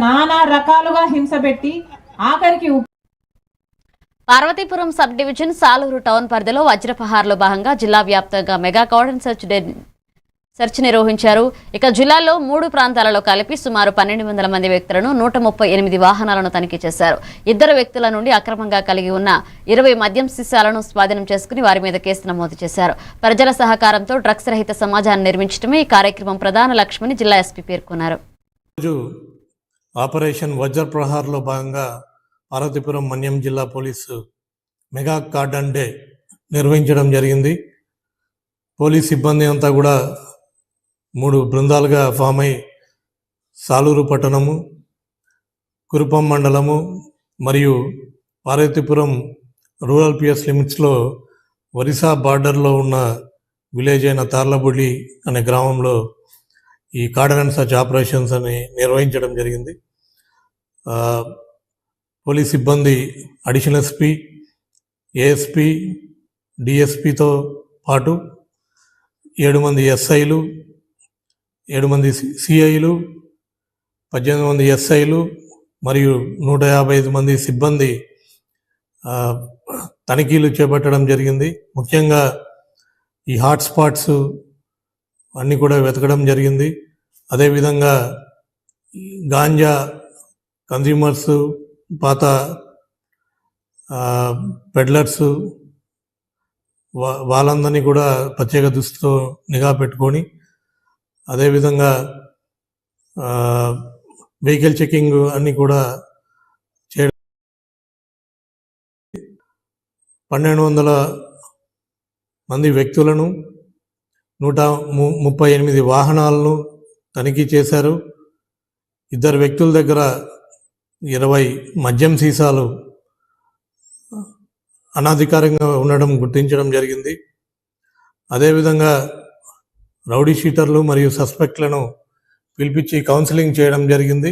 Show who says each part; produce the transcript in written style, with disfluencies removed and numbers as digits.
Speaker 1: నానా రకాలుగా హింసపెట్టి ఆఖరికి
Speaker 2: Parvathipuram sub division Saluru town పరిధిలో వజ్రపహార్లో భాగంగా జిల్లా వ్యాప్తంగా మెగా కార్డన్ సెర్చ్ నిర్వహించారు. ఇక జిల్లాలో 3 ప్రాంతాలలో కలిపి సుమారు 1200 మంది వ్యక్తులను 138 వాహనాలను తనిఖీ చేశారు. 2 వ్యక్తుల నుండి అక్రమంగా కలిగి ఉన్న 20 మద్యం సీసాలను స్వాధీనం చేసుకుని వారి మీద కేసు నమోదు చేశారు. ప్రజల సహకారంతో డ్రగ్స్ రహిత సమాజాన్ని నిర్మించడమే ఈ కార్యక్రమం ప్రధాన లక్ష్యమని జిల్లా ఎస్పీ పేర్కొన్నారు.
Speaker 3: ఆపరేషన్ వజ్రప్రహార్లో భాగంగా పార్వతీపురం మన్యం జిల్లా పోలీసు మెగా కార్డన్ డే నిర్వహించడం జరిగింది. పోలీస్ సిబ్బంది అంతా కూడా 3 బృందాలుగా ఫామ్ అయి సాలూరు పట్టణము, కురుపం మండలము మరియు పార్వతీపురం రూరల్ పిఎస్ లిమిట్స్లో ఒరిస్సా బార్డర్లో ఉన్న విలేజ్ అయిన తార్లబుడి అనే గ్రామంలో ఈ కార్డన్ అండ్ సర్చ్ ఆపరేషన్స్ అని నిర్వహించడం జరిగింది. పోలీస్ సిబ్బంది అడిషనల్ ఎస్పీ, ఏఎస్పీ, డిఎస్పీతో పాటు 7 మంది ఎస్ఐలు, 7 మంది సిఐలు, 18 మంది ఎస్ఐలు మరియు 155 మంది సిబ్బంది తనిఖీలు చేపట్టడం జరిగింది. ముఖ్యంగా ఈ హాట్స్పాట్స్ అన్నీ కూడా వెతకడం జరిగింది. అదేవిధంగా గాంజా కన్జ్యూమర్స్, పాత పెడ్లర్స్ వాళ్ళందరినీ కూడా ప్రత్యేక దృష్టితో నిఘా పెట్టుకొని, అదేవిధంగా వెహికల్ చెకింగ్ అన్నీ కూడా చేయడం. 1200 మంది వ్యక్తులను 138 వాహనాలను తనిఖీ చేశారు. 2 వ్యక్తుల దగ్గర 20 మద్యం సీసాలు అనధికారంగా ఉండడం గుర్తించడం జరిగింది. అదేవిధంగా రౌడీ షీటర్లు మరియు సస్పెక్ట్లను పిలిపించి కౌన్సిలింగ్ చేయడం జరిగింది.